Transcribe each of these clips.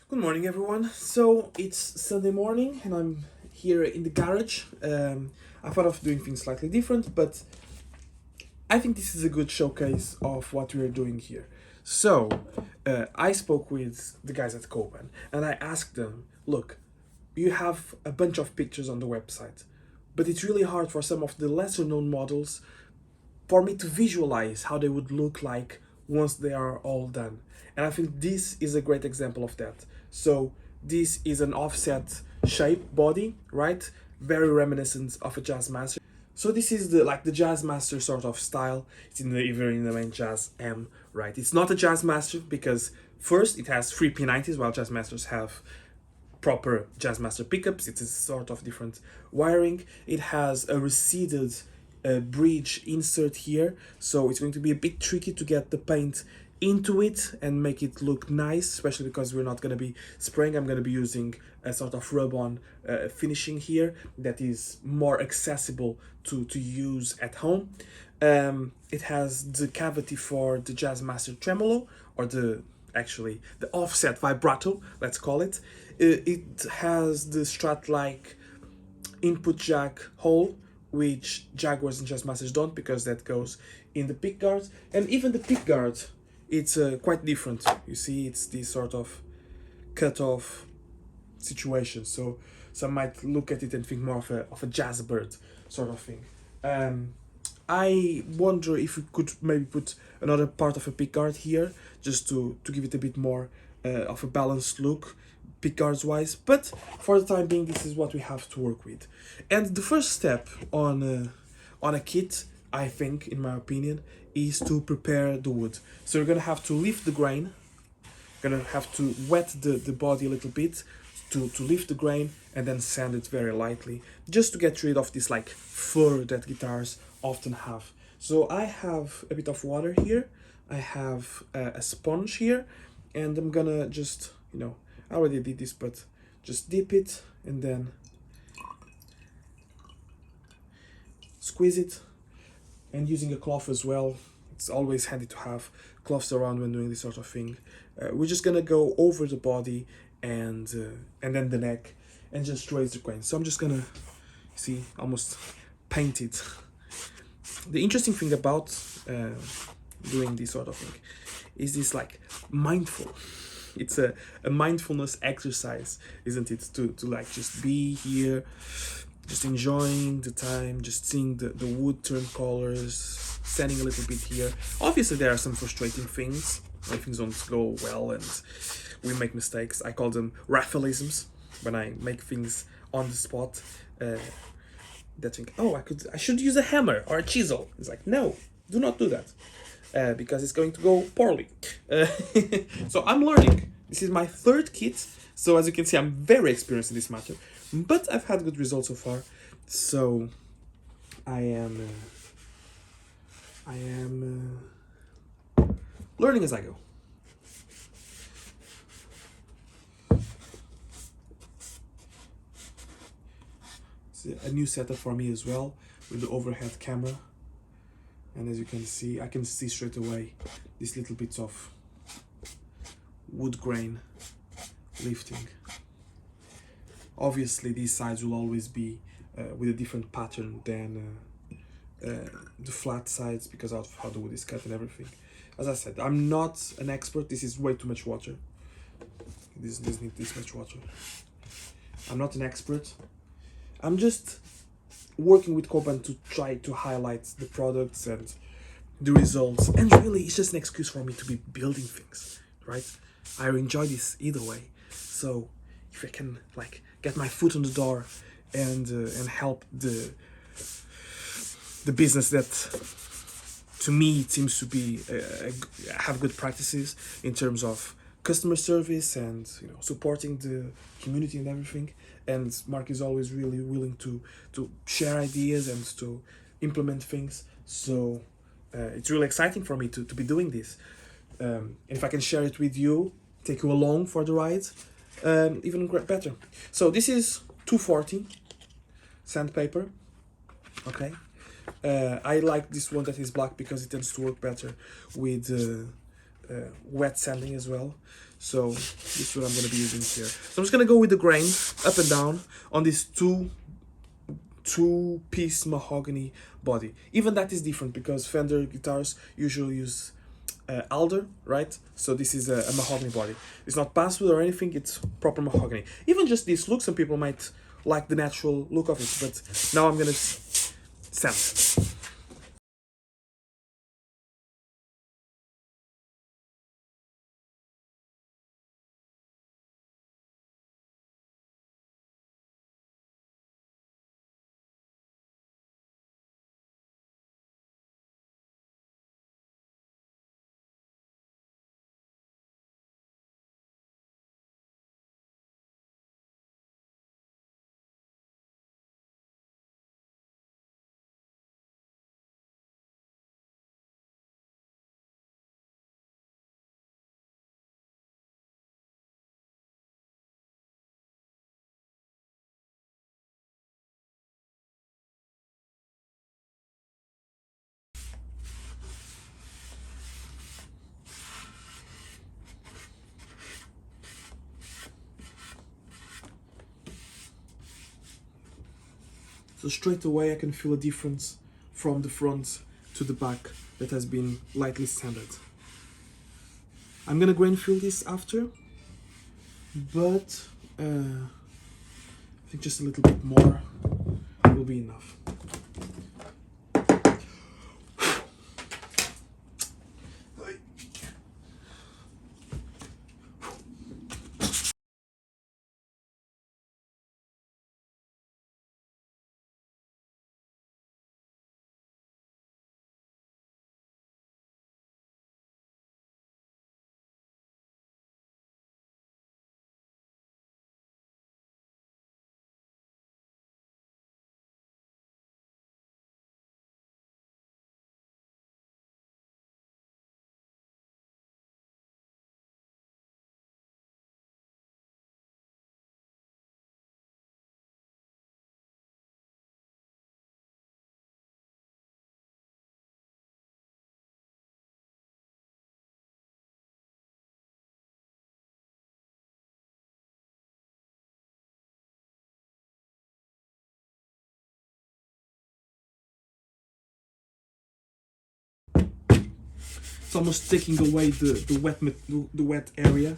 Good morning, everyone. So it's Sunday morning, and I'm here in the garage. I thought of doing things slightly different, but I think this is a good showcase of what we are doing here. So I spoke with the guys at Coban, and I asked them, "Look, you have a bunch of pictures on the website, but it's really hard for some of the lesser known models for me to visualize how they would look like once they are all done. And I think this is a great example of that. So this is an offset shape body, right? Very reminiscent of a Jazzmaster. So this is the Jazzmaster sort of style. It's even in the main Jazz M, right? It's not a Jazzmaster because first it has three P90s while Jazzmasters have proper Jazzmaster pickups. It's a sort of different wiring. It has a receded bridge insert here, so it's going to be a bit tricky to get the paint into it and make it look nice, especially because we're not going to be spraying. I'm going to be using a sort of rub-on finishing here that is more accessible to use at home. It has the cavity for the Jazzmaster tremolo, or the offset vibrato, let's call it. It has the Strat-like input jack hole, which Jaguars and Jazzmasters don't, because that goes in the pick guard. And even the pick guard, it's quite different. You see, it's this sort of cut-off situation. So some might look at it and think more of a jazz bird sort of thing. I wonder if we could maybe put another part of a pick guard here, just to give it a bit more of a balanced look, pick guards wise. But for the time being, this is what we have to work with. And the first step on a kit, I think, in my opinion, is to prepare the wood. So you're gonna have to lift the grain, gonna have to wet the body a little bit to lift the grain, and then sand it very lightly, just to get rid of this like fur that guitars often have. So I have a bit of water here, I have a sponge here, and I'm gonna just, I already did this, but just dip it and then squeeze it. And using a cloth as well, it's always handy to have cloths around when doing this sort of thing. We're just gonna go over the body and then the neck and just raise the grain. So I'm just gonna almost paint it. The interesting thing about doing this sort of thing is this like mindful. It's a mindfulness exercise, isn't it? To like just be here, just enjoying the time, just seeing the wood turn colors, sanding a little bit here. Obviously there are some frustrating things when things don't go well and we make mistakes. I call them Raphaelisms, when I make things on the spot that think, oh, I should use a hammer or a chisel. It's like, no, do not do that. Because it's going to go poorly. So I'm learning. This is my third kit, so as you can see, I'm very experienced in this matter, but I've had good results so far. So I am learning as I go. It's a new setup for me as well, with the overhead camera. And as you can see, I can see straight away these little bits of wood grain lifting. Obviously, these sides will always be with a different pattern than the flat sides, because of how the wood is cut and everything. As I said, I'm not an expert. This is way too much water. This needs this much water. I'm not an expert. I'm just working with Coban to try to highlight the products and the results, and really it's just an excuse for me to be building things, right? I enjoy this either way. So if I can like get my foot on the door and help the business that to me it seems to be have good practices in terms of customer service and supporting the community and everything. And Mark is always really willing to share ideas and to implement things. So it's really exciting for me to be doing this. And if I can share it with you, take you along for the ride, even better. So this is 240 sandpaper. Okay. I like this one that is black because it tends to work better with wet sanding as well. So this is what I'm gonna be using here. So I'm just gonna go with the grain up and down on this two-piece mahogany body. Even that is different because Fender guitars usually use alder, right? So this is a mahogany body. It's not basswood or anything, it's proper mahogany. Even just this look, some people might like the natural look of it, but now I'm gonna sand. So straight away I can feel a difference from the front to the back that has been lightly sanded. I'm gonna grain fill this after, but I think just a little bit more will be enough. It's almost taking away the wet area.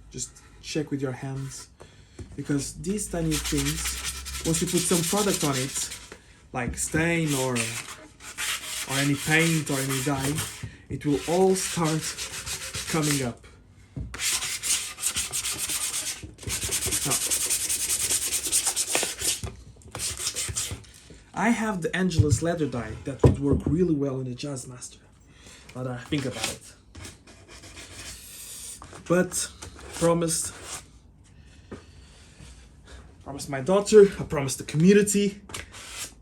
Just check with your hands, because these tiny things, once you put some product on it, like stain or any paint or any dye, it will all start coming up. Now, I have the Angelus leather dye that would work really well in the Jazzmaster, now that I think about it. But promised my daughter, I promised the community,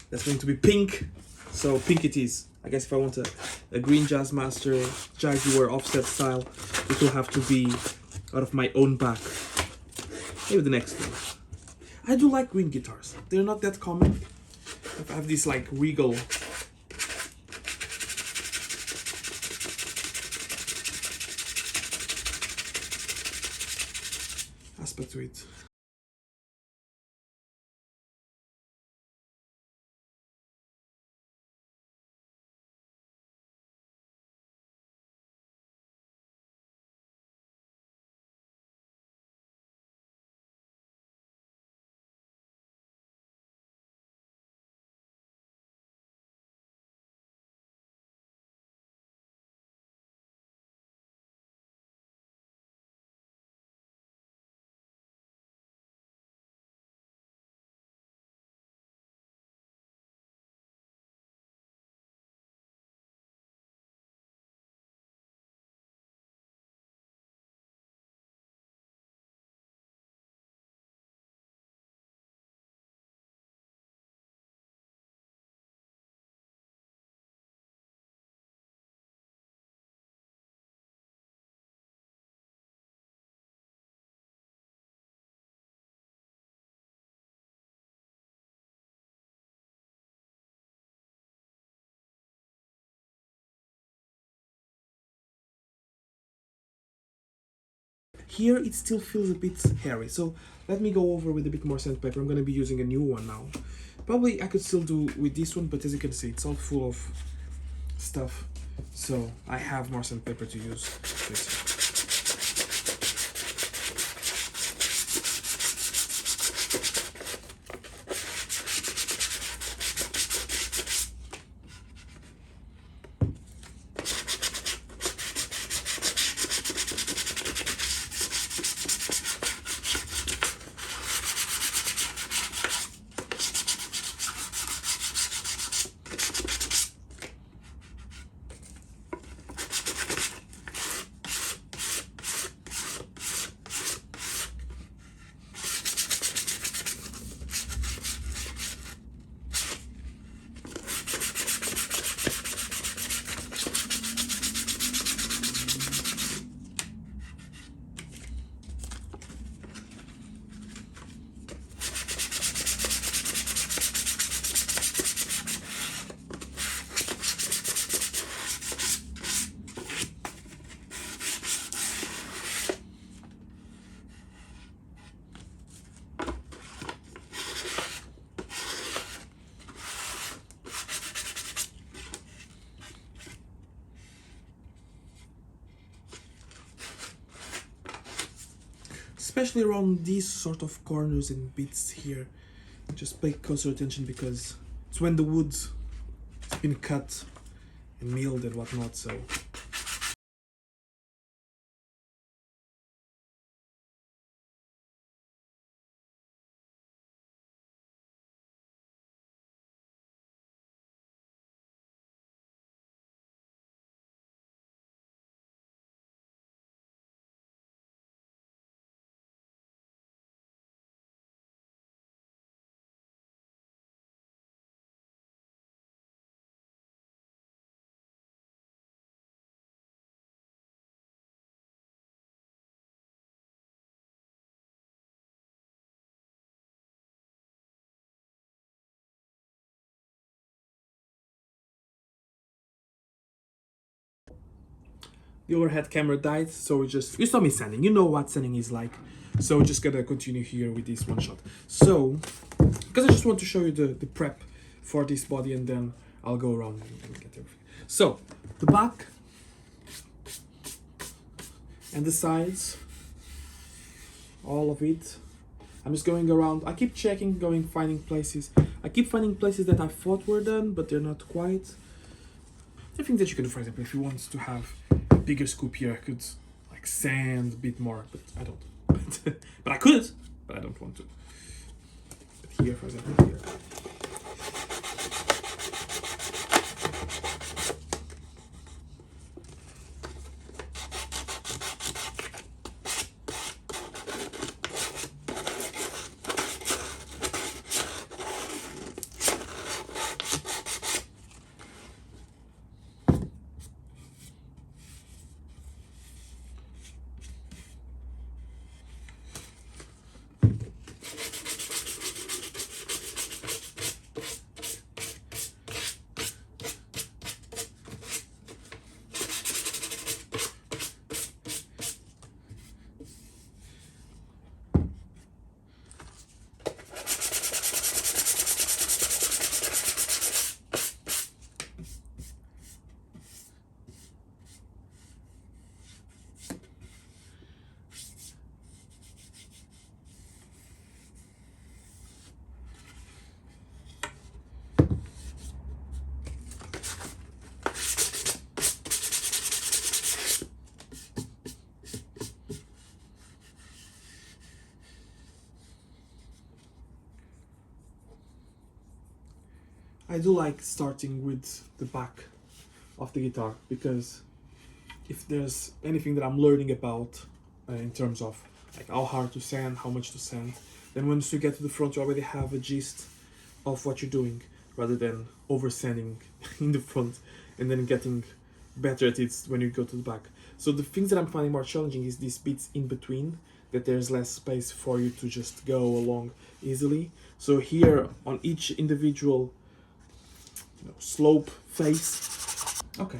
that's going to be pink, so pink it is. I guess if I want a green Jazzmaster, Jaguar offset style, it will have to be out of my own back. Maybe the next one. I do like green guitars. They're not that common. I have this like regal aspect to it. Here it still feels a bit hairy, so let me go over with a bit more sandpaper. I'm going to be using a new one now. Probably I could still do with this one, but as you can see, it's all full of stuff, so I have more sandpaper to use. Especially around these sort of corners and bits here, just pay closer attention because it's when the wood's been cut and milled and whatnot, so. The overhead camera died, so you saw me sanding, you know what sanding is like. So we're just gonna continue here with this one shot. So, because I just want to show you the prep for this body and then I'll go around and get everything. So, the back and the sides, all of it. I'm just going around, I keep checking, finding places. I keep finding places that I thought were done, but they're not quite. I think that you can do, for example, if you want to have a bigger scoop here, I could like sand a bit more, but I don't. But I could, but I don't want to. But here, for example, here. I do like starting with the back of the guitar because if there's anything that I'm learning about in terms of like how hard to sand, how much to sand, then once you get to the front you already have a gist of what you're doing rather than over sanding in the front and then getting better at it when you go to the back. So the things that I'm finding more challenging is these bits in between, that there's less space for you to just go along easily. So here on each individual slope face. Okay,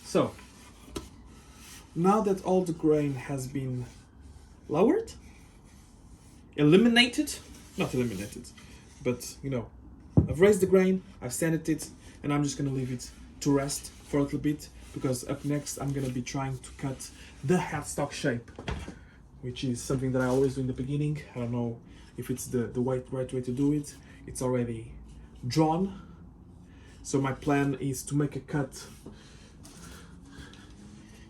so now that all the grain has been lowered, eliminated, not eliminated, but you know, I've raised the grain, I've sanded it, and I'm just gonna leave it to rest for a little bit, because up next I'm gonna be trying to cut the headstock shape, which is something that I always do in the beginning. I don't know if it's the right way to do it. It's already drawn, so my plan is to make a cut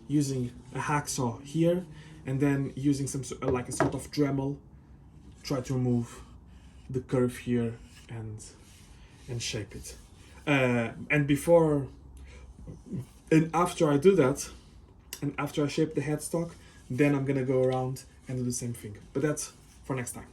using a hacksaw here, and then using some like a sort of Dremel, try to remove the curve here and shape it. And before and after I do that, and after I shape the headstock, then I'm gonna go around and do the same thing. But that's for next time.